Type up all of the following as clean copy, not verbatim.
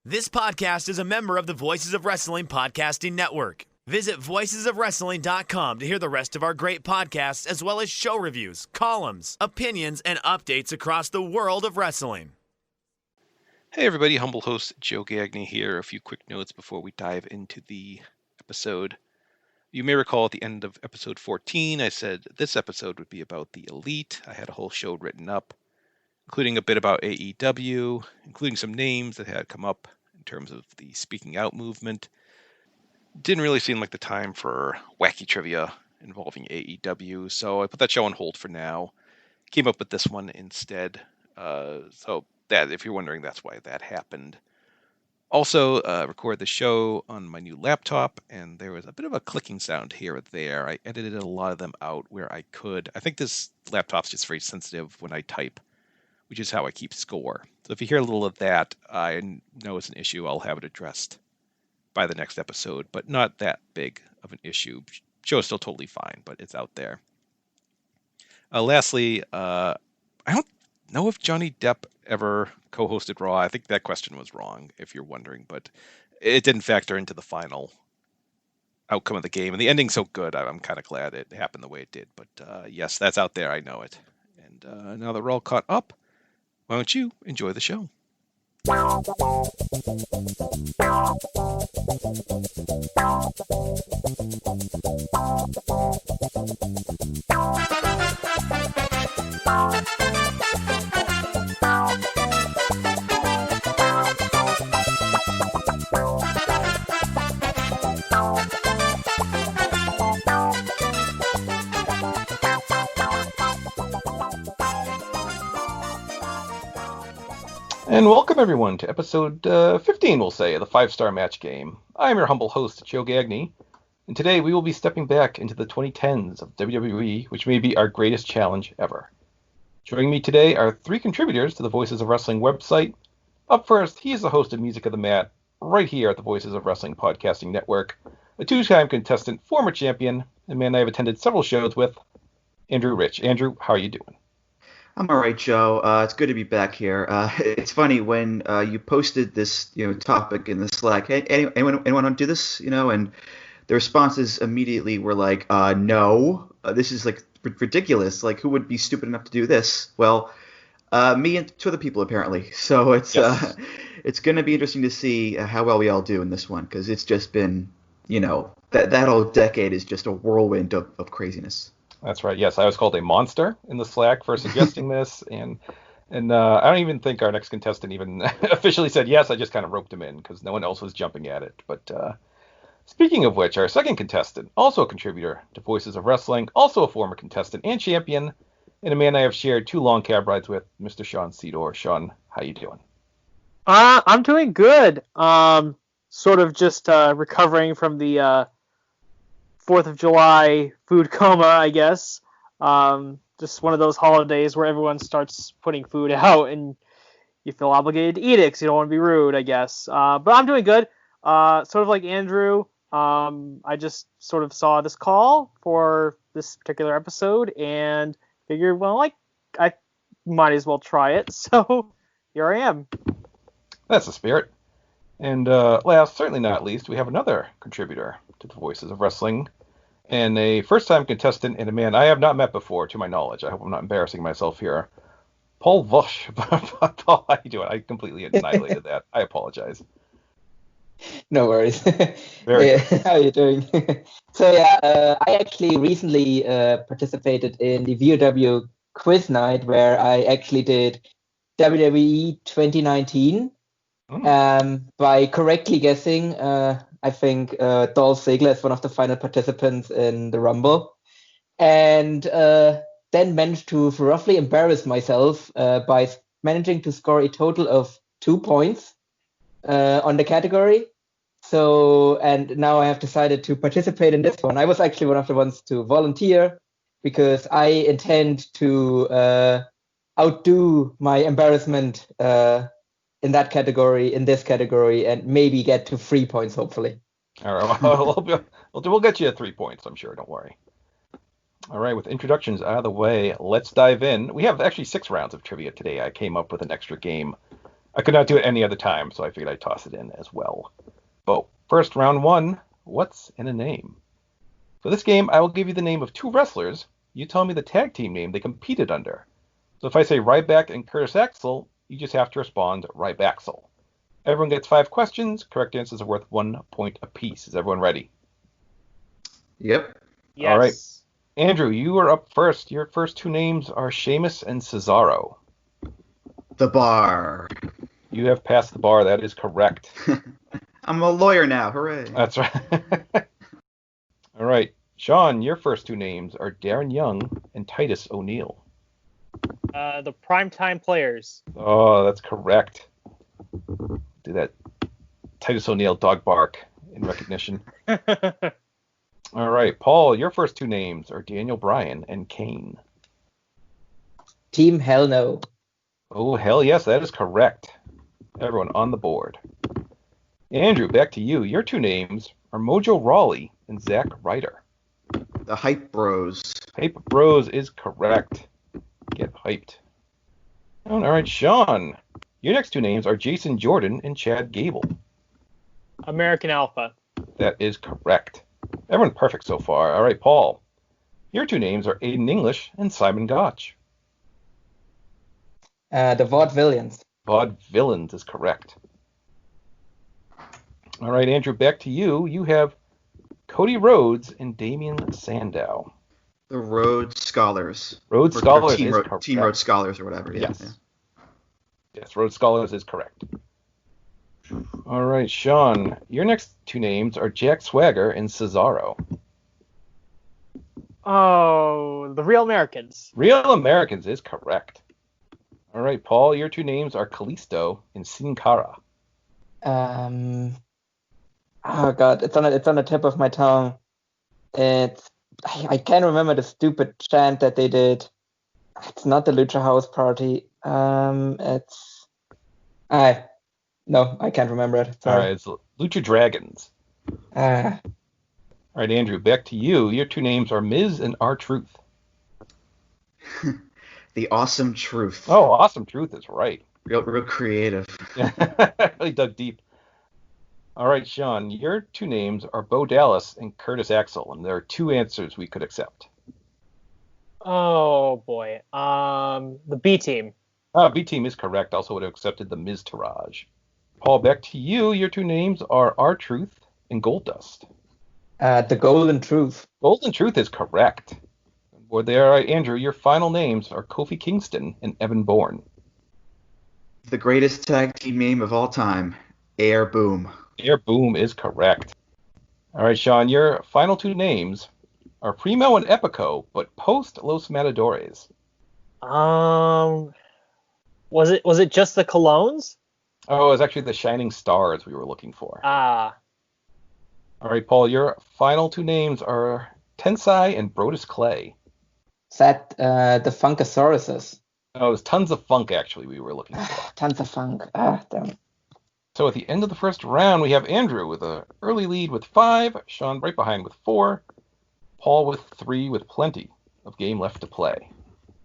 This podcast is a member of the Voices of Wrestling Podcasting Network. Visit voicesofwrestling.com to hear the rest of our great podcasts, as well as show reviews, columns, opinions, and updates across the world of wrestling. Hey everybody, humble host Joe Gagney here. A few quick notes before we dive into the episode. You may recall at the end of episode 14, I said this episode would be about the Elite. I had a whole show written up, including a bit about AEW, including some names that had come up in terms of the speaking out movement. Didn't really seem like the time for wacky trivia involving AEW, so I put that show on hold for now. Came up with this one instead. So that, if you're wondering, that's why that happened. Also, recorded the show on my new laptop, and there was a bit of a clicking sound here or there. I edited a lot of them out where I could. I think this laptop's just very sensitive when I type, which is how I keep score. So if you hear a little of that, I know it's an issue. I'll have it addressed by the next episode, but not that big of an issue. Show's still totally fine, but it's out there. Lastly, I don't know if Johnny Depp ever co-hosted Raw. I think that question was wrong, if you're wondering, but it didn't factor into the final outcome of the game. And the ending's so good, I'm kind of glad it happened the way it did. But yes, that's out there. I know it. And now that we're all caught up, why don't you enjoy the show? And welcome everyone to episode 15, we'll say, of the 5-Star Match Game. I'm your humble host, Joe Gagney, and today we will be stepping back into the 2010s of WWE, which may be our greatest challenge ever. Joining me today are 3 contributors to the Voices of Wrestling website. Up first, he is the host of Music of the Mat, right here at the Voices of Wrestling Podcasting Network, a 2-time contestant, former champion, and man I have attended several shows with, Andrew Rich. Andrew, how are you doing? I'm all right, Joe. It's good to be back here. It's funny when you posted this, topic in the Slack. Hey, anyone want to do this? And the responses immediately were like, "No, this is like ridiculous. Like, who would be stupid enough to do this?" Well, me and 2 other people apparently. So it's Yes. It's going to be interesting to see how well we all do in this one, because it's just been, that whole decade is just a whirlwind of craziness. That's right. Yes, I was called a monster in the Slack for suggesting this, and I don't even think our next contestant even officially said yes. I just kind of roped him in because no one else was jumping at it. But speaking of which, our second contestant, also a contributor to Voices of Wrestling, also a former contestant and champion, and a man I have shared 2 long cab rides with, Mr. Sean Sedor. Sean, how you doing? I'm doing good. Sort of just recovering from the 4th of July food coma, I guess. Just one of those holidays where everyone starts putting food out and you feel obligated to eat it because you don't want to be rude, I guess. But I'm doing good. Sort of like Andrew, I just sort of saw this call for this particular episode and figured, well, I might as well try it. So here I am. That's the spirit. And last, certainly not least, we have another contributor to the Voices of Wrestling, and a first-time contestant and a man I have not met before, to my knowledge. I hope I'm not embarrassing myself here. Paul Vosch. Paul, how you doing? I completely annihilated that. I apologize. No worries. Very How are you doing? So I actually recently participated in the VOW quiz night where I actually did WWE 2019. By correctly guessing, I think Dolph Ziggler is one of the final participants in the Rumble, and then managed to roughly embarrass myself by managing to score a total of 2 points on the category. So, and now I have decided to participate in this one. I was actually one of the ones to volunteer because I intend to outdo my embarrassment in that category, in this category, and maybe get to 3 points, hopefully. All right, we'll get you at 3 points, I'm sure. Don't worry. All right, with introductions out of the way, let's dive in. We have actually 6 rounds of trivia today. I came up with an extra game I could not do it any other time, so I figured I'd toss it in as well. But first, round one, what's in a name? For this game, I will give you the name of two wrestlers. You tell me the tag team name they competed under. So if I say Ryback and Curtis Axel, you just have to respond Rybaxel. Everyone gets 5 questions. Correct answers are worth 1 point apiece. Is everyone ready? Yep. Yes. All right. Andrew, you are up first. Your first 2 names are Sheamus and Cesaro. The Bar. You have passed the bar. That is correct. I'm a lawyer now. Hooray. That's right. All right. Sean, your first 2 names are Darren Young and Titus O'Neil. The Primetime Players. Oh, that's correct. Do that Titus O'Neil dog bark in recognition. All right. Paul, your first 2 names are Daniel Bryan and Kane. Team Hell No. Oh, hell yes, that is correct. Everyone on the board. Andrew, back to you. Your 2 names are Mojo Rawley and Zack Ryder. The Hype Bros. Hype Bros is correct. Get hyped. All right, Sean. Your next 2 names are Jason Jordan and Chad Gable. American Alpha. That is correct. Everyone perfect so far. All right, Paul. Your 2 names are Aiden English and Simon Gotch. The Vaudevillains. Vaudevillains is correct. All right, Andrew, back to you. You have Cody Rhodes and Damian Sandow. The Rhodes Scholars. Rhodes Or Scholars Team is Ro- correct. Team Rhodes Scholars or whatever. Yeah. Yes. Yes, Rhodes Scholars is correct. All right, Sean. Your next 2 names are Jack Swagger and Cesaro. Oh, the Real Americans. Real Americans is correct. All right, Paul. Your 2 names are Kalisto and Sin Cara. Oh God, it's on the tip of my tongue. I can't remember the stupid chant that they did. It's not the Lucha House Party. No, I can't remember it. All Sorry. right, it's Lucha Dragons. Ah, All right, Andrew, back to you. Your 2 names are Miz and R-Truth. The Awesome Truth. Oh, Awesome Truth is right. Real creative. Yeah, really dug deep. All right, Sean, your 2 names are Bo Dallas and Curtis Axel, and there are 2 answers we could accept. Oh boy. The B Team. B Team is correct. Also would have accepted the Miz Taraj. Paul, back to you. Your 2 names are R-Truth and Goldust. the Golden Truth. Golden Truth is correct. Or there, all right, Andrew, your final names are Kofi Kingston and Evan Bourne. The greatest tag team name of all time. Air Boom. Air Boom is correct. All right, Sean, your final 2 names are Primo and Epico, but post Los Matadores. Was it just the Colognes? Oh, it was actually the Shining Stars we were looking for. Ah. All right, Paul, your final 2 names are Tensai and Brodus Clay. Is that the Funkasauruses? Oh, it was Tons of Funk, actually, we were looking for. Tons of funk. Damn. So at the end of the first round, we have Andrew with an early lead with 5, Sean right behind with 4, Paul with 3 with plenty of game left to play.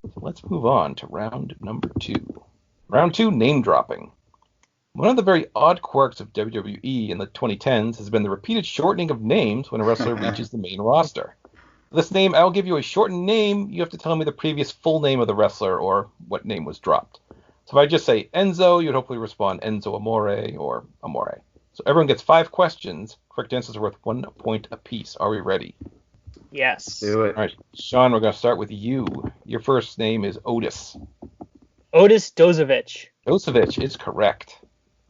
So let's move on to round number 2. Round 2, name dropping. One of the very odd quirks of WWE in the 2010s has been the repeated shortening of names when a wrestler reaches the main roster. This name, I'll give you a shortened name. You have to tell me the previous full name of the wrestler or what name was dropped. So if I just say Enzo, you'd hopefully respond Enzo Amore or Amore. So everyone gets 5 questions. Correct answers are worth 1 point apiece. Are we ready? Yes. Do it. All right, Sean, we're going to start with you. Your first name is Otis. Otis Dozovich. Dosevich is correct.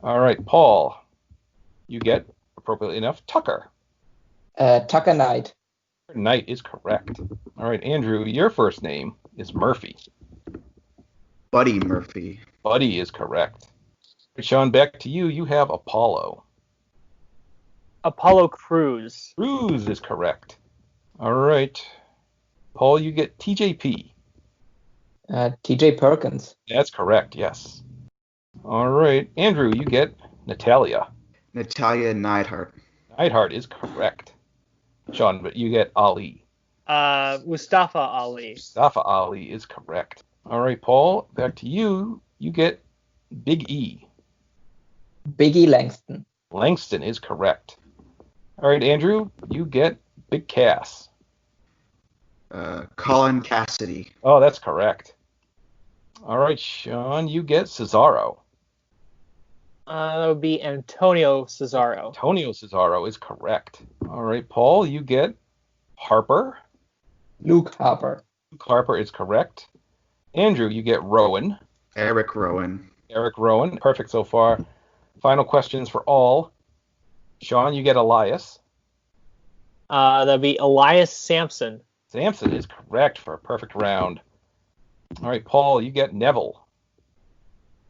All right, Paul, you get, appropriately enough, Tucker. Tucker Knight. Knight is correct. All right, Andrew, your first name is Murphy. Buddy Murphy. Buddy is correct. Sean, back to you. You have Apollo. Apollo Crews. Cruz is correct. All right. Paul, you get TJP. TJ Perkins. That's correct, yes. All right. Andrew, you get Natalia. Natalia Neidhart. Neidhart is correct. Sean, but you get Ali. Mustafa Ali. Mustafa Ali is correct. All right, Paul, back to you. You get Big E. Biggie Langston. Langston is correct. All right, Andrew, you get Big Cass. Colin Cassidy. Oh, that's correct. All right, Sean, you get Cesaro. That would be Antonio Cesaro. Antonio Cesaro is correct. All right, Paul, you get Harper. Luke Harper. Luke Harper is correct. Andrew, you get Rowan. Eric Rowan. Eric Rowan. Perfect so far. Final questions for all. Sean, you get Elias. That'd be Elias Sampson. Sampson is correct for a perfect round. All right, Paul, you get Neville.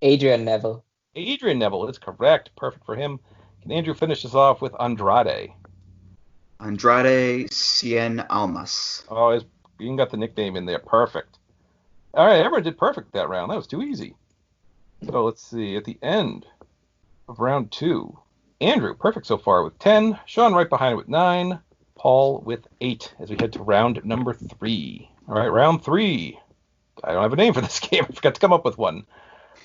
Adrian Neville. Adrian Neville is correct. Perfect for him. Can Andrew finish us off with Andrade? Andrade Cien Almas. Oh, you even got the nickname in there. Perfect. All right, everyone did perfect that round. That was too easy. So let's see. At the end of round 2, Andrew, perfect so far with 10. Sean right behind it with 9. Paul with 8 as we head to round number 3. All right, round 3. I don't have a name for this game. I forgot to come up with one.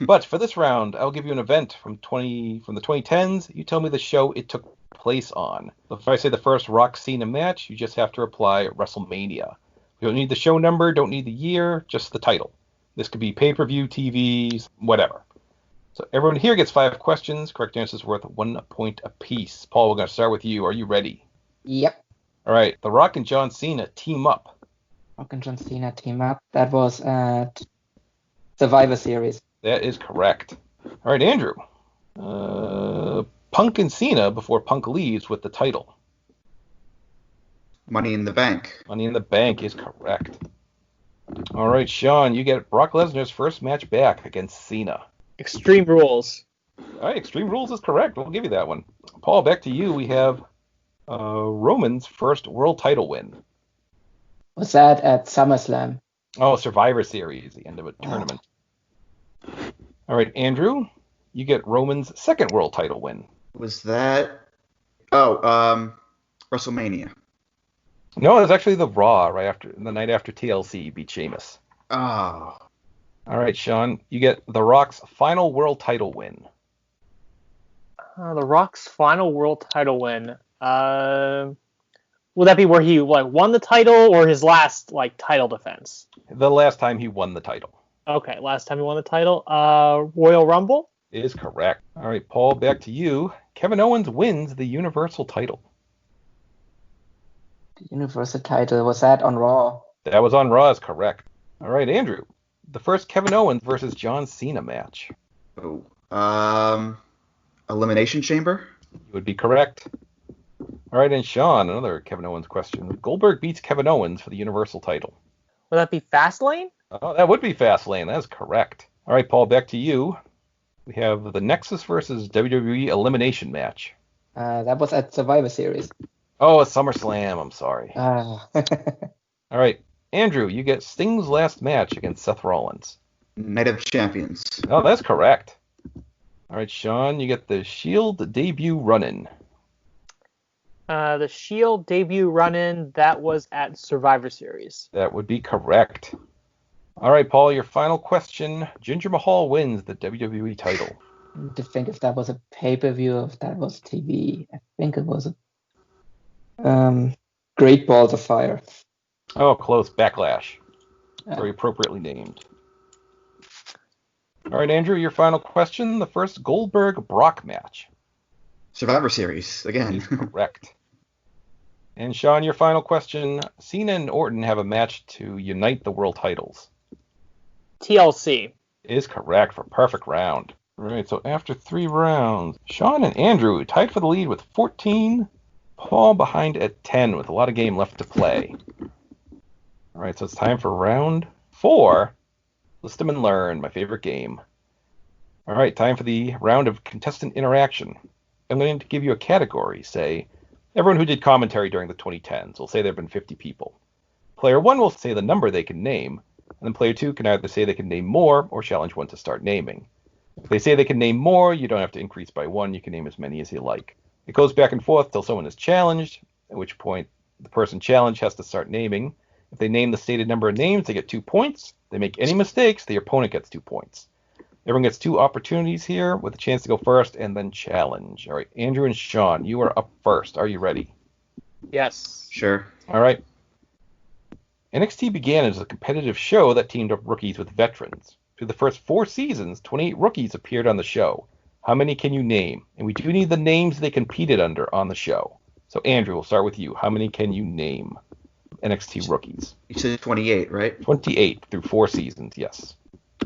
But for this round, I'll give you an event from the 2010s. You tell me the show it took place on. So if I say the first Rock Cena match, you just have to reply WrestleMania. You don't need the show number, don't need the year, just the title. This could be pay-per-view, TVs, whatever. So everyone here gets 5 questions. Correct answers worth 1 point apiece. Paul, we're going to start with you. Are you ready? Yep. All right. The Rock and John Cena team up. Rock and John Cena team up. That was at Survivor Series. That is correct. All right, Andrew. Punk and Cena before Punk leaves with the title. Money in the Bank. Money in the Bank is correct. All right, Sean, you get Brock Lesnar's first match back against Cena. Extreme Rules. All right, Extreme Rules is correct. We'll give you that one. Paul, back to you. We have Roman's first world title win. Was that at SummerSlam? Oh, Survivor Series, the end of a tournament. All right, Andrew, you get Roman's second world title win. Was that... Oh, WrestleMania. No, it was actually the Raw the night after TLC beat Sheamus. Oh. All right, Sean, you get The Rock's final world title win. The Rock's final world title win. Would that be where he won the title or his last title defense? The last time he won the title. Okay, last time he won the title. Royal Rumble? Is correct. All right, Paul, back to you. Kevin Owens wins the Universal title. The Universal title, was that on Raw? That was on Raw, is correct. All right, Andrew. The first Kevin Owens versus John Cena match. Oh. Elimination Chamber? You would be correct. All right, and Sean, another Kevin Owens question. Goldberg beats Kevin Owens for the Universal title. Would that be Fastlane? Oh, that would be Fastlane. That is correct. All right, Paul, back to you. We have the Nexus versus WWE elimination match. That was at Survivor Series. Oh, it's SummerSlam. I'm sorry. Ah. All right, Andrew, you get Sting's last match against Seth Rollins. Night of Champions. Oh, that's correct. All right, Sean, you get the Shield debut run-in. The Shield debut run-in, that was at Survivor Series. That would be correct. All right, Paul, your final question. Jinder Mahal wins the WWE title. To think if that was a pay-per-view, if that was TV. I think it was a Great Balls of Fire. Oh, close. Backlash. Yeah. Very appropriately named. All right, Andrew, your final question. The first Goldberg-Brock match. Survivor Series, again. Is correct. And Sean, your final question. Cena and Orton have a match to unite the world titles. TLC. Is correct for perfect round. All right, so after 3 rounds, Sean and Andrew tied for the lead with 14. Paul behind at 10 with a lot of game left to play. All right, so it's time for round 4. List them and learn, my favorite game. All right, time for the round of contestant interaction. I'm going to give you a category. Say, everyone who did commentary during the 2010s. We'll say there have been 50 people. Player 1 will say the number they can name, and then player 2 can either say they can name more or challenge one to start naming. If they say they can name more, you don't have to increase by 1. You can name as many as you like. It goes back and forth till someone is challenged, at which point the person challenged has to start naming. If they name the stated number of names, they get 2 points. If they make any mistakes, the opponent gets 2 points. Everyone gets 2 opportunities here with a chance to go first and then challenge. All right, Andrew and Sean, you are up first. Are you ready? Yes. Sure. All right. NXT began as a competitive show that teamed up rookies with veterans. Through the first 4 seasons, 28 rookies appeared on the show. How many can you name? And we do need the names they competed under on the show. So, Andrew, we'll start with you. How many can you name NXT rookies? You said 28, right? 28 through 4 seasons, yes.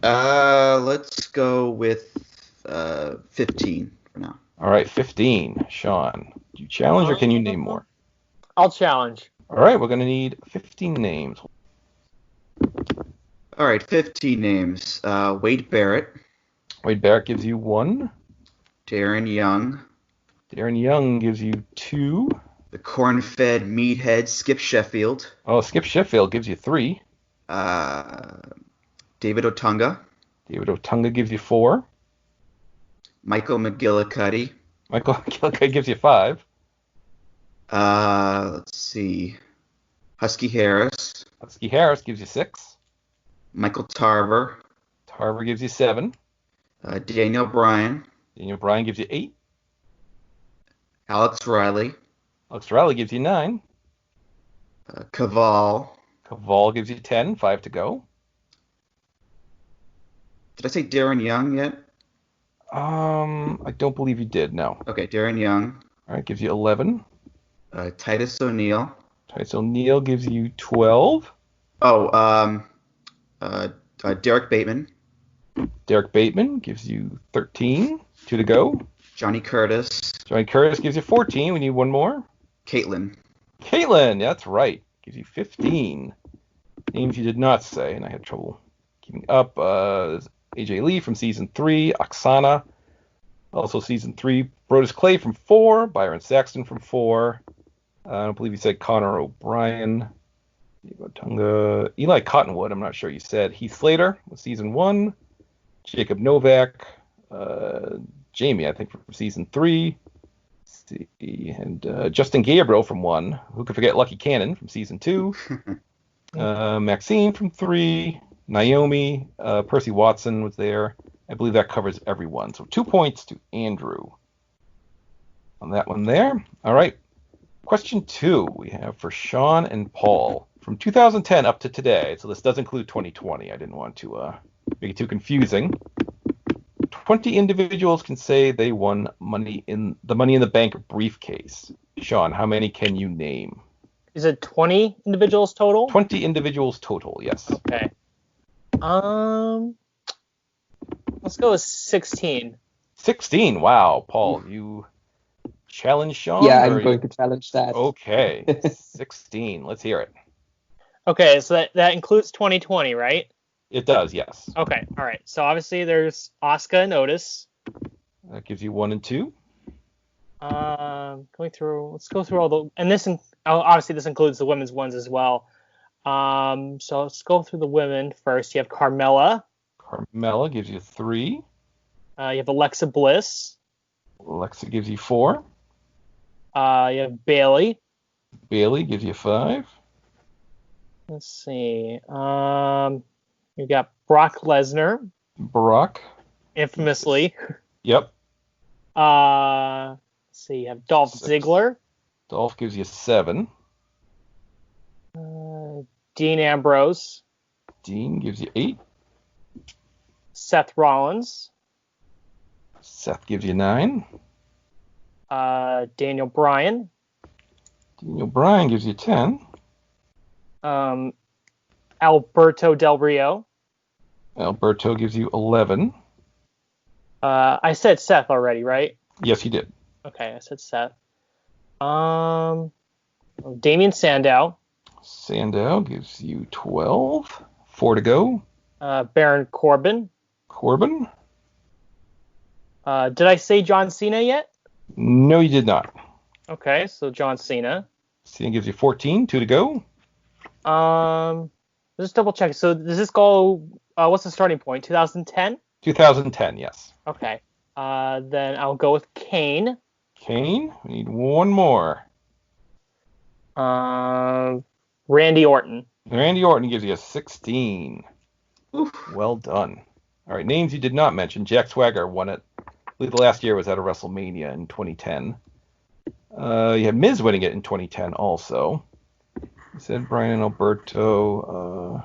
Let's go with 15 for now. All right, 15. Sean, do you challenge or can you name more? I'll challenge. All right, we're going to need 15 names. All right, 15 names. Wade Barrett, Wade Barrett gives you 1. Darren Young, Darren Young gives you 2. the corn-fed meathead Skip Sheffield, Oh, Skip Sheffield gives you 3. David Otunga, David Otunga gives you 4. Michael McGillicuddy. Michael McGillicuddy gives you 5. Let's see. Husky Harris, Husky Harris gives you 6. Michael Tarver, Tarver gives you 7. Daniel Bryan, Daniel Bryan gives you 8. Alex Riley, Alex Riley gives you 9. Caval. Caval gives you 10. 5 to go. Did I say Darren Young yet? I don't believe you did, no. Okay, Darren Young. All right, gives you 11. Titus O'Neil. Titus O'Neil gives you 12. Oh, Derek Bateman. Derek Bateman gives you 13. 2 to go. Johnny Curtis. Johnny Curtis gives you 14. We need 1 more. Caitlin. Caitlin, that's right. Gives you 15. Names you did not say, and I had trouble keeping up. AJ Lee from Season 3. Oksana, also Season 3. Brodus Clay from 4. Byron Saxton from 4. I don't believe you said Connor O'Brien. Tunga. Eli Cottonwood, I'm not sure you said. Heath Slater was Season 1. Jacob Novak. Jamie, I think, from Season 3. And Justin Gabriel from 1. Who could forget Lucky Cannon from Season 2. Maxine from 3. Naomi. Percy Watson was there. I believe that covers everyone. So 2 points to Andrew on that one there. All right. Question 2 we have for Sean and Paul. From 2010 up to today, so this does include 2020. I didn't want to make it too confusing. 20 individuals can say they won Money in the Bank briefcase. Sean, how many can you name? Is it 20 individuals total? 20 individuals total, yes. Okay. Let's go with 16. 16, wow. Paul, you challenge Sean? Yeah, I'm going to challenge that. Okay, 16. Let's hear it. Okay, so that includes 2020, right? It does, yes. Okay, all right. So obviously there's Asuka and Otis. That gives you 1 and 2. Let's go through all the, and obviously this includes the women's ones as well. So let's go through the women first. You have Carmella. Carmella gives you 3. You have Alexa Bliss. Alexa gives you 4. You have Bailey. Bailey gives you 5. Let's see. You got Brock Lesnar. Brock. Infamously. Yep. Let's see. You have Dolph 6. Ziggler. Dolph gives you 7. Dean Ambrose. Dean gives you 8. Seth Rollins. Seth gives you 9. Daniel Bryan. Daniel Bryan gives you 10. Alberto Del Rio. Alberto gives you 11. I said Seth already, right? Yes, you did. Okay, I said Seth. Damian Sandow. Sandow gives you 12. 4 to go. Baron Corbin. Corbin. Did I say John Cena yet? No, you did not. Okay, so John Cena. Cena gives you 14. 2 to go. Just double check. So does this go? What's the starting point? 2010. 2010, yes. Okay. Then I'll go with Kane. Kane. We need 1 more. Randy Orton. Randy Orton gives you a 16. Oof. Well done. All right, names you did not mention. Jack Swagger won it. I believe the last year was at a WrestleMania in 2010. You had Miz winning it in 2010 also. You said Brian and Alberto.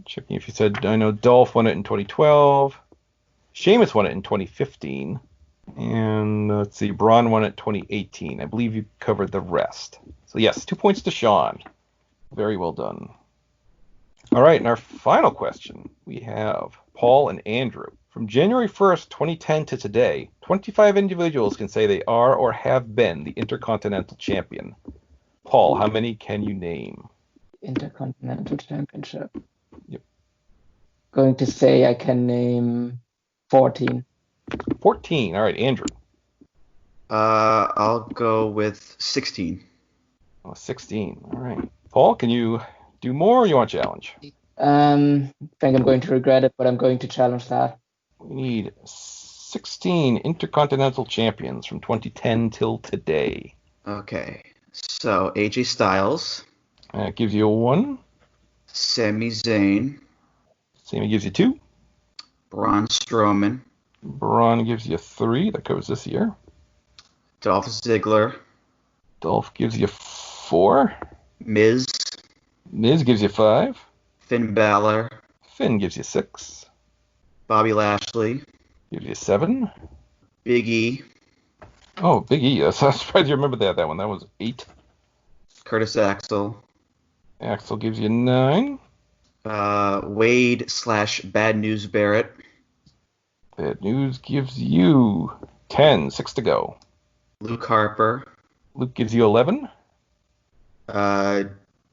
Checking if you said, I know Dolph won it in 2012. Sheamus won it in 2015. And let's see, Braun won it 2018. I believe you covered the rest. So yes, 2 points to Sean. Very well done. All right, and our final question, we have Paul and Andrew. From January 1st, 2010 to today, 25 individuals can say they are or have been the Intercontinental Champion. Paul, how many can you name? Intercontinental Championship. Yep. Going to say I can name 14. 14. All right, Andrew. I'll go with 16. Oh, 16. All right. Paul, can you do more or you want a challenge? I think I'm going to regret it, but I'm going to challenge that. We need 16 Intercontinental Champions from 2010 till today. Okay. So AJ Styles, That gives you a 1. Sami Zayn, Sammy gives you 2. Braun Strowman, Braun gives you 3. That covers this year. Dolph Ziggler, Dolph gives you 4. Miz, Miz gives you 5. Finn Balor, Finn gives you 6. Bobby Lashley, Gives you 7. Big E, Oh, Big E. I'm surprised you remember that one. That was 8. Curtis Axel, Axel gives you 9. Wade / Bad News Barrett, Bad News gives you 10. 6 to go. Luke Harper, Luke gives you 11.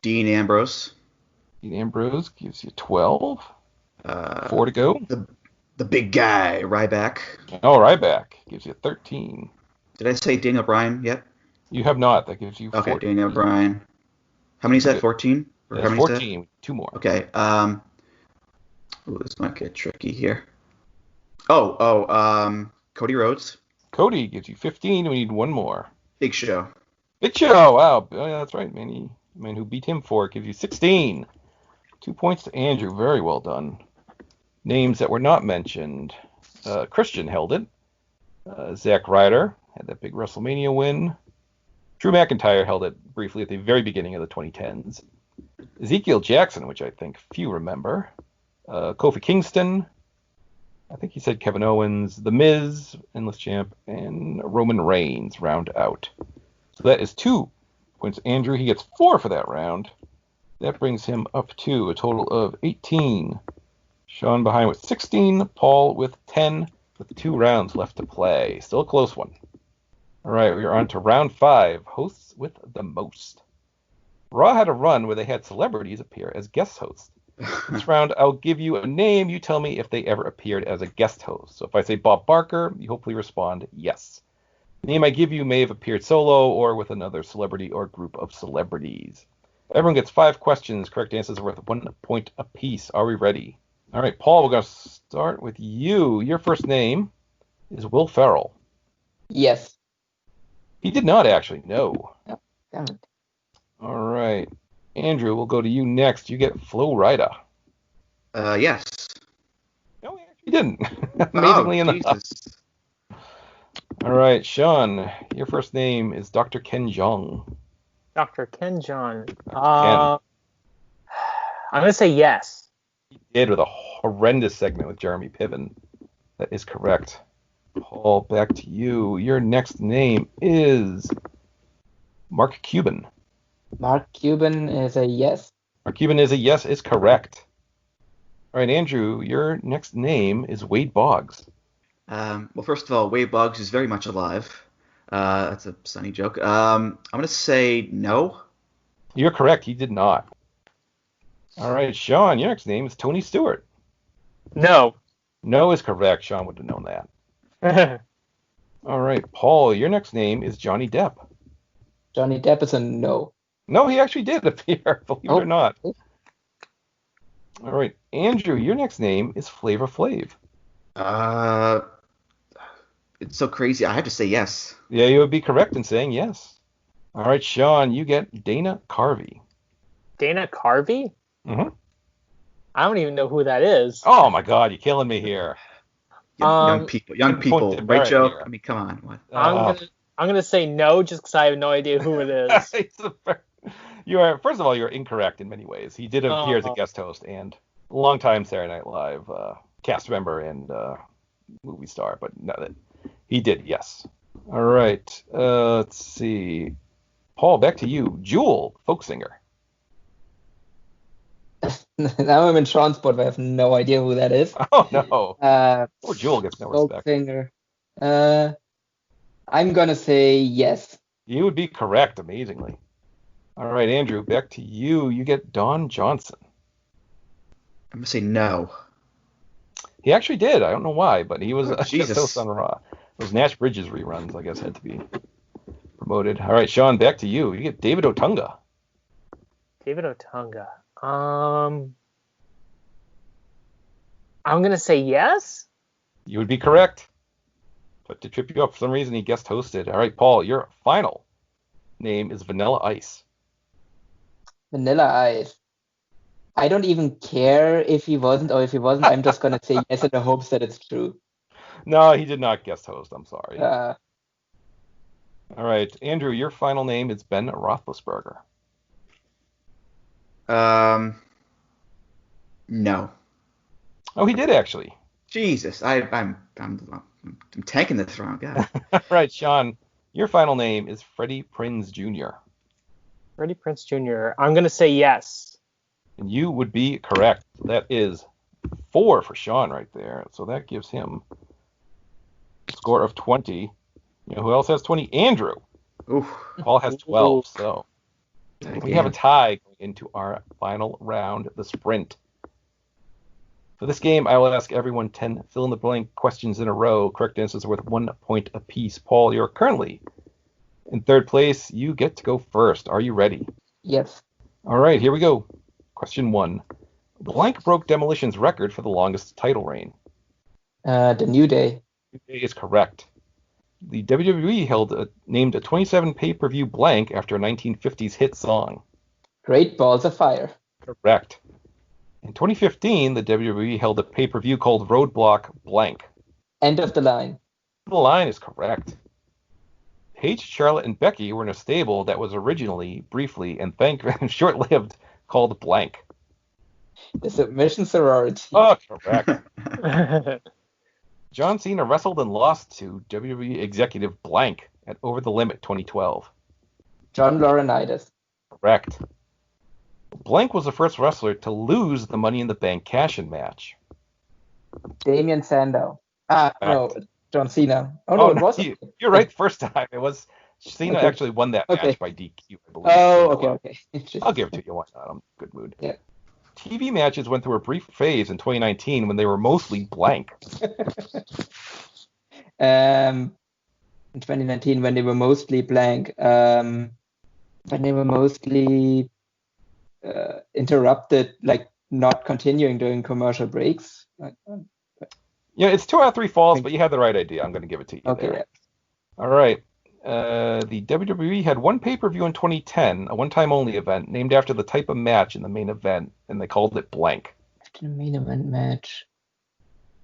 Dean Ambrose, Dean Ambrose gives you 12. 4 to go. the big guy, Ryback. Oh, Ryback gives you 13. Did I say Daniel Bryan yet? You have not. That gives you 14. Okay, Daniel Bryan. How many is that? 14? Or how That's many is that? 14. 2 more. Okay. Ooh, this might get tricky here. Cody Rhodes, Cody gives you 15. We need 1 more. Big Show. Big Show. Wow. Oh, yeah, that's right. Man who beat him 4 gives you 16. 2 points to Andrew. Very well done. Names that were not mentioned. Christian held it. Zack Ryder had that big WrestleMania win. Drew McIntyre held it briefly at the very beginning of the 2010s. Ezekiel Jackson, which I think few remember. Kofi Kingston. I think he said Kevin Owens. The Miz, Endless Champ, and Roman Reigns round out. So that is 2 points. Andrew, he gets 4 for that round. That brings him up to a total of 18. Sean behind with 16. Paul with 10, with 2 rounds left to play. Still a close one. All right, we are on to round 5. Hosts with the most. Raw had a run where they had celebrities appear as guest hosts. This round, I'll give you a name. You tell me if they ever appeared as a guest host. So if I say Bob Barker, you hopefully respond yes. The name I give you may have appeared solo or with another celebrity or group of celebrities. Everyone gets 5 questions. Correct answers are worth 1 point apiece. Are we ready? All right, Paul, we're going to start with you. Your first name is Will Ferrell. Yes. He did not actually. No. Oh, damn it. All right. Andrew, we'll go to you next. You get Flo Rida. Yes. No, he actually didn't. Amazingly enough. Jesus. All right, Sean, your first name is Dr. Ken Jeong. Dr. Ken John. I'm going to say yes. He did with a horrendous segment with Jeremy Piven. That is correct. Paul, back to you. Your next name is Mark Cuban. Mark Cuban is a yes. Mark Cuban is a yes, is correct. All right, Andrew, your next name is Wade Boggs. Well, first of all, Wade Boggs is very much alive. That's a sunny joke. I'm going to say no. You're correct. He did not. All right, Sean, your next name is Tony Stewart. No. No is correct. Sean would have known that. All right, Paul, your next name is Johnny Depp. Johnny Depp is a no. No, he actually did appear, believe it or not. All right, Andrew, your next name is Flavor Flav. It's so crazy. I have to say yes. Yeah, you would be correct in saying yes. All right, Sean, you get Dana Carvey. Dana Carvey? Mm-hmm. I don't even know who that is. Oh, my God, you're killing me here. Young people, Point to right, Barrett Joe? here. I mean, come on, what? I'm gonna say no, just because I have no idea who it is. First of all, you're incorrect in many ways. He did appear as a guest host and longtime Saturday Night Live cast member and movie star, but no, he did, yes. All right, let's see. Paul, back to you. Jewel, folk singer. Now I'm in Sean's spot, but I have no idea who that is. Oh, no. Poor Jewel gets no Folk respect. singer. I'm going to say yes. You would be correct, amazingly. All right, Andrew, back to you. You get Don Johnson. I'm gonna say no. He actually did. I don't know why, but he was a guest Jesus. host on Raw. Those Nash Bridges reruns, I guess, had to be promoted. All right, Sean, back to you. You get David Otunga. David Otunga. I'm gonna say yes. You would be correct. But to trip you up, for some reason, he guest hosted. All right, Paul, your final name is Vanilla Ice. Vanilla Ice. I don't even care if he wasn't or if he wasn't. I'm just going to say yes in the hopes that it's true. No, he did not guest host. I'm sorry. Uh, All right, Andrew, your final name is Ben Roethlisberger. No. Oh, he did actually. Jesus, I'm tanking this round, God. All right, Sean, your final name is Freddie Prinze Jr. Freddie Prinze Jr. I'm gonna say yes. And you would be correct. That is 4 for Sean right there. So that gives him a score of 20. You know who else has 20? Andrew. Oof. Paul has 12. So That we have a game. tie going into our final round, the sprint. For this game, I will ask everyone 10 fill-in-the-blank questions in a row. Correct answers are worth 1 point apiece. Paul, you're currently in third place. You get to go first. Are you ready? yes. All right, here we go. Question 1. Blank broke Demolition's record for the longest title reign. The New Day. Is correct. The WWE named a 27 pay-per-view blank after a 1950s hit song. Great Balls of Fire. Correct. In 2015, the WWE held a pay-per-view called Roadblock blank. End of the line. The line is correct. Paige, Charlotte, and Becky were in a stable that was originally, briefly, and short-lived called blank. The Submission Sorority. Oh, correct. John Cena wrestled and lost to WWE executive blank at Over the Limit 2012. John Laurinaitis. Correct. Blank was the first wrestler to lose the Money in the Bank cash-in match. Damien Sandow. No, John Cena. Oh, Oh, no, it wasn't. You're right. First time it was Cena Okay. actually won that Okay. match by DQ. I believe. Oh, So, okay. I'll give it to you. Why not? I'm in a good mood. Yeah. TV matches went through a brief phase in 2019 when they were mostly blank. In 2019, when they were mostly blank, when they were mostly interrupted, like not continuing during commercial breaks. Yeah, it's 2 out of 3 falls, but you had the right idea. I'm going to give it to you. Okay, there. yeah. All right. The WWE had one pay-per-view in 2010, a one-time only event, named after the type of match in the main event, and they called it blank. After the main event match,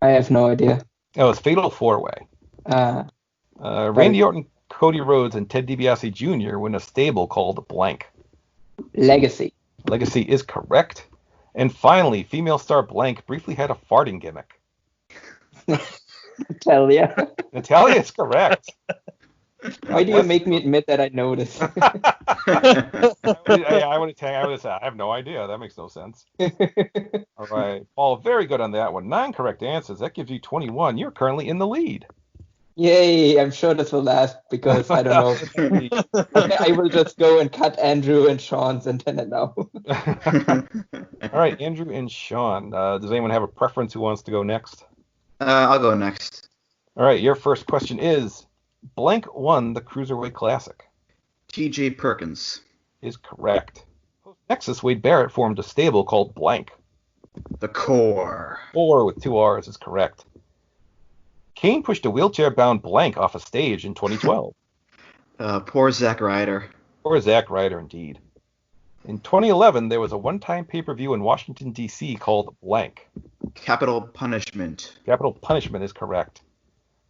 I have no idea. It was Fatal 4-Way. Randy Orton, Cody Rhodes, and Ted DiBiase Jr. were in a stable called blank. Legacy. Legacy is correct. And finally, female star blank briefly had a farting gimmick. Tell ya. Natalia is correct. Why do you make me admit that I know this? I would have said, I have no idea. That makes no sense. All right. Paul, very good on that one. 9 correct answers. That gives you 21. You're currently in the lead. Yay, I'm sure this will last because I don't know. I will just go and cut Andrew and Sean's antenna now. All right, Andrew and Sean. Does anyone have a preference who wants to go next? I'll go next. All right, your first question is, blank won the Cruiserweight Classic. T.J. Perkins. Is correct. Nexus, Wade Barrett formed a stable called blank. The Core. 4 with 2 R's is correct. Kane pushed a wheelchair-bound blank off a stage in 2012. Poor Zack Ryder. Or Zack Ryder, indeed. In 2011, there was a one-time pay-per-view in Washington, D.C. called blank. Capital Punishment. Capital Punishment is correct.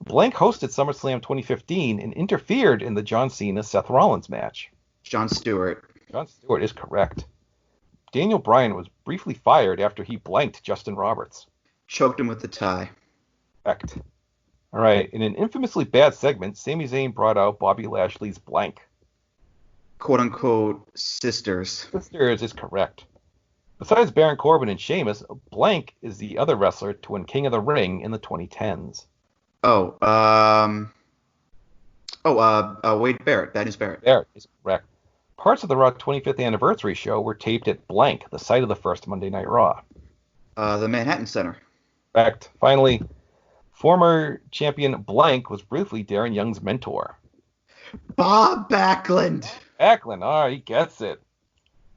Blank hosted SummerSlam 2015 and interfered in the John Cena-Seth Rollins match. Jon Stewart. Jon Stewart is correct. Daniel Bryan was briefly fired after he blanked Justin Roberts. Choked him with the tie. Correct. All right, in an infamously bad segment, Sami Zayn brought out Bobby Lashley's blank. Quote-unquote sisters. Sisters is correct. Besides Baron Corbin and Sheamus, blank is the other wrestler to win King of the Ring in the 2010s. Wade Barrett. Bad News Barrett. Barrett is correct. Parts of the Raw 25th anniversary show were taped at blank, the site of the first Monday Night Raw. The Manhattan Center. Correct. Finally, former champion blank was briefly Darren Young's mentor. Bob Backlund. Backlund, he gets it.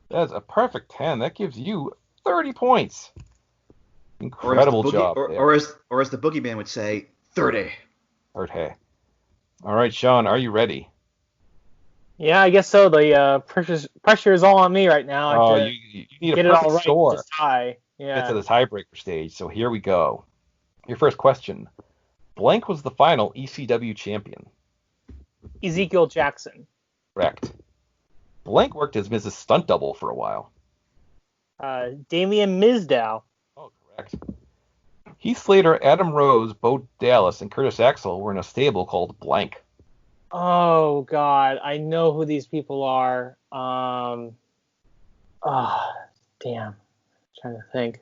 That's a perfect 10. That gives you 30 points. Incredible job. Or as the boogeyman would say, 30. 30. All right, Sean, are you ready? Yeah, I guess so. The pressure is all on me right now. You need a get it all perfect right. score. Just tie. Yeah. Get to the tiebreaker stage. So here we go. Your first question. Blank was the final ECW champion. Ezekiel Jackson. Correct. Blank worked as Mrs. Stunt Double for a while. Damian Mizdow. Oh, correct. Heath Slater, Adam Rose, Bo Dallas, and Curtis Axel were in a stable called Blank. Oh, God. I know who these people are. Damn. I'm trying to think.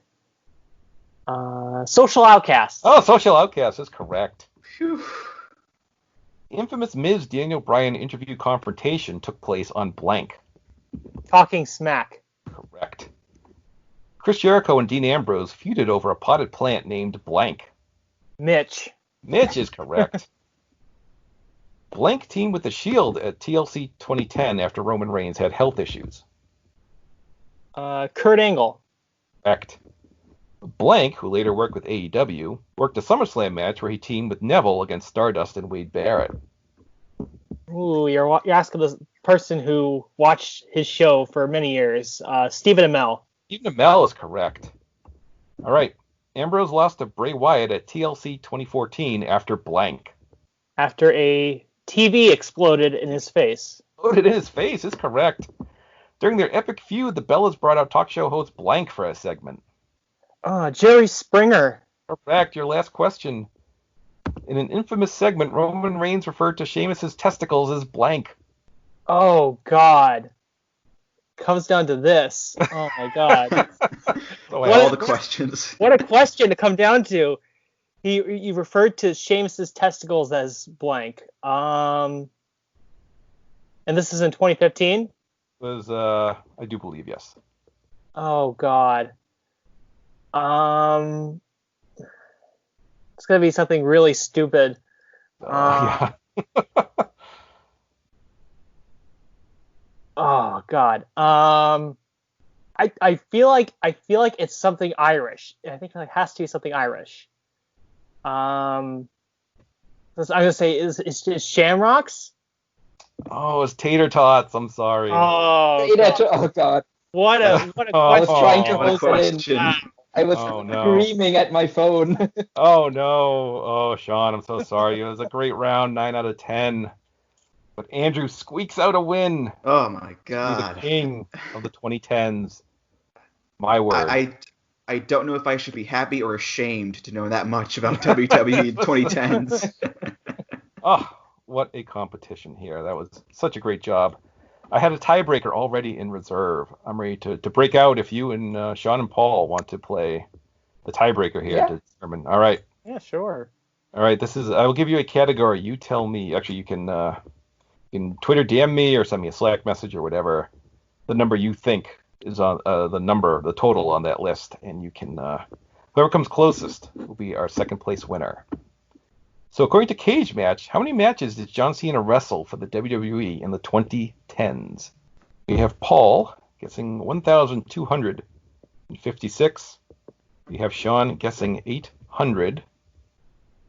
Social Outcasts. Oh, Social Outcasts is correct. Phew. The infamous Miz Daniel Bryan interview confrontation took place on Blank. Talking Smack. Correct. Chris Jericho and Dean Ambrose feuded over a potted plant named Blank. Mitch. Mitch is correct. Blank teamed with The Shield at TLC 2010 after Roman Reigns had health issues. Kurt Angle. Correct. Blank, who later worked with AEW, worked a SummerSlam match where he teamed with Neville against Stardust and Wade Barrett. Ooh, you're asking the person who watched his show for many years. Stephen Amell. Stephen Amell is correct. All right. Ambrose lost to Bray Wyatt at TLC 2014 after Blank. After a TV exploded in his face. Exploded in his face is correct. During their epic feud, the Bellas brought out talk show host Blank for a segment. Jerry Springer. Correct. Your last question. In an infamous segment, Roman Reigns referred to Sheamus's testicles as Blank. Oh, God. Comes down to this. Oh, my God. All the questions. What a question to come down to. He referred to Sheamus's testicles as Blank. And this is in 2015? Was I do believe, yes. Oh, God. It's gonna be something really stupid. Yeah. Oh God. I feel like it's something Irish. I think it has to be something Irish. I'm gonna say is Shamrocks. Oh, it's tater tots. I'm sorry. Oh God. What a question. I was trying to hold question. it in. I was screaming at my phone. Oh, no. Oh, Sean, I'm so sorry. It was a great round, 9 out of 10. But Andrew squeaks out a win. Oh, my He's God. the king of the 2010s. My word. I don't know if I should be happy or ashamed to know that much about WWE 2010s. Oh, what a competition here. That was such a great job. I had a tiebreaker already in reserve. I'm ready to break out if you and Sean and Paul want to play the tiebreaker here to determine. All right. Yeah, sure. All right. I will give you a category. You tell me. Actually, you can Twitter DM me or send me a Slack message or whatever. The number you think is on the total on that list, and you can whoever comes closest will be our second place winner. So according to Cage Match, how many matches did John Cena wrestle for the WWE in the 2010s? We have Paul guessing 1,256. We have Sean guessing 800.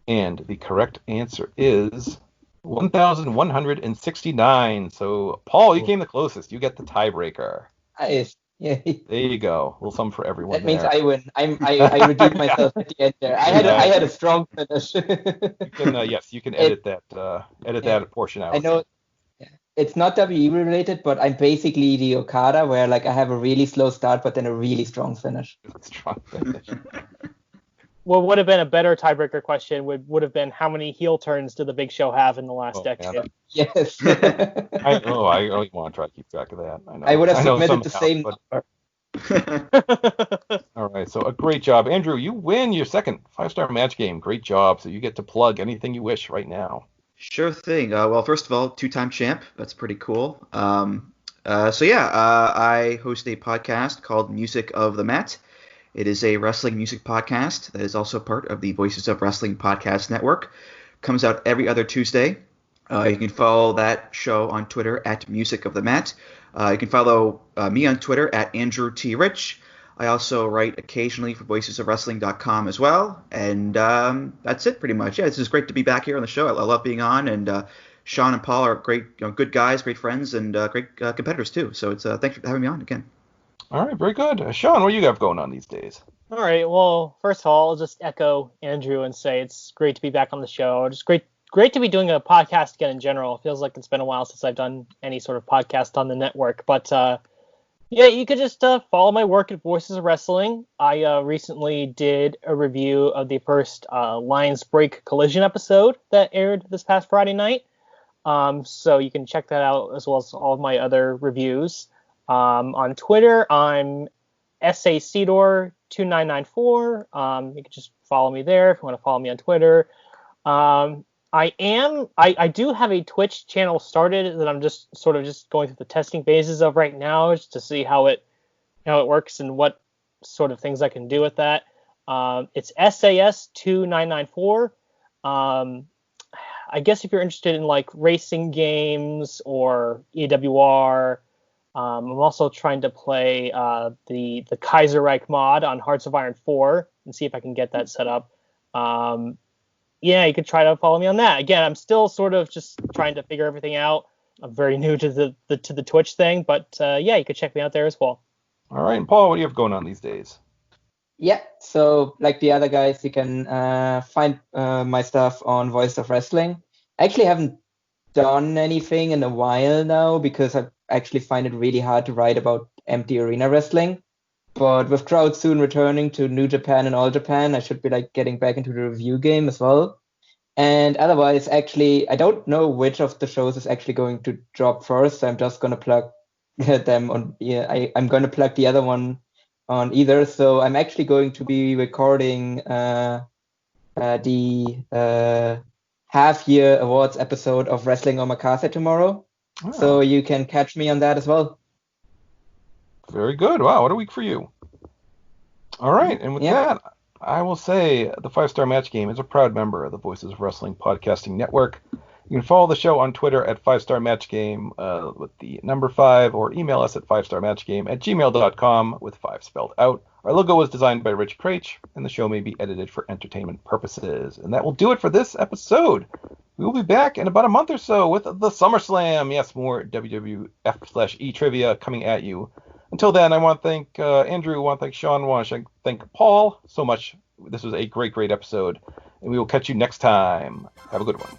And the correct answer is 1,169. So, Paul, you came the closest. You get the tiebreaker. Nice. Yeah. There you go. A little something for everyone. That means there. I win. I redeemed myself at the end there. I had a strong finish. You can yes, you can edit that portion out. I know it's not WWE related, but I'm basically the Okada where like I have a really slow start but then a really strong finish. Strong finish. What would have been a better tiebreaker question would have been how many heel turns did the Big Show have in the last decade? Man. Yes. I really want to try to keep track of that. I know. I would have submitted the somehow, same number. All right, so a great job. Andrew, you win your second 5-star match game. Great job. So you get to plug anything you wish right now. Sure thing. Well, first of all, 2-time champ. That's pretty cool. I host a podcast called Music of the Mat. It is a wrestling music podcast that is also part of the Voices of Wrestling podcast network. Comes out every other Tuesday. You can follow that show on Twitter at Music of the Mat. You can follow me on Twitter at Andrew T. Rich. I also write occasionally for voicesofwrestling.com as well. And that's it pretty much. Yeah, it's just great to be back here on the show. I love being on. And Sean and Paul are great, good guys, great friends, and great competitors too. So it's thanks for having me on again. All right, very good. Sean, what do you have going on these days? All right. Well, first of all, I'll just echo Andrew and say it's great to be back on the show. Just great to be doing a podcast again in general. It feels like it's been a while since I've done any sort of podcast on the network. But you could just follow my work at Voices of Wrestling. I recently did a review of the first Lions Break Collision episode that aired this past Friday night. So you can check that out as well as all of my other reviews. On Twitter, I'm Sedor 2994. You can just follow me there if you want to follow me on Twitter. I do have a Twitch channel started that I'm just going through the testing phases of right now, just to see how it works and what sort of things I can do with that. It's SAS 2994. I guess if you're interested in like racing games or EWR. I'm also trying to play the Kaiserreich mod on Hearts of Iron 4 and see if I can get that set up. You could try to follow me on that. Again, I'm still sort of just trying to figure everything out. I'm very new to the Twitch thing, but you could check me out there as well. All right, and Paul, what do you have going on these days? Yeah, so like the other guys, you can find my stuff on Voice of Wrestling. I actually haven't done anything in a while now because I actually find it really hard to write about empty arena wrestling. But with crowds soon returning to New Japan and All Japan, I should be like getting back into the review game as well. And otherwise, actually, I don't know which of the shows is actually going to drop first. So I'm just going to plug them on. Yeah, I'm going to plug the other one on either. So I'm actually going to be recording the half-year awards episode of Wrestling Omakase tomorrow. Oh. So you can catch me on that as well. Very good. Wow, what a week for you. All right, and with that, I will say the 5-Star Match Game is a proud member of the Voices of Wrestling Podcasting Network. You can follow the show on Twitter at 5-Star Match Game with the number 5, or email us at 5starmatchgame@gmail.com with 5 spelled out. Our logo was designed by Rich Craich, and the show may be edited for entertainment purposes. And that will do it for this episode. We will be back in about a month or so with the SummerSlam. Yes, more WWF/E trivia coming at you. Until then, I want to thank Andrew, I want to thank Sean, I want to thank Paul so much. This was a great, great episode. And we will catch you next time. Have a good one.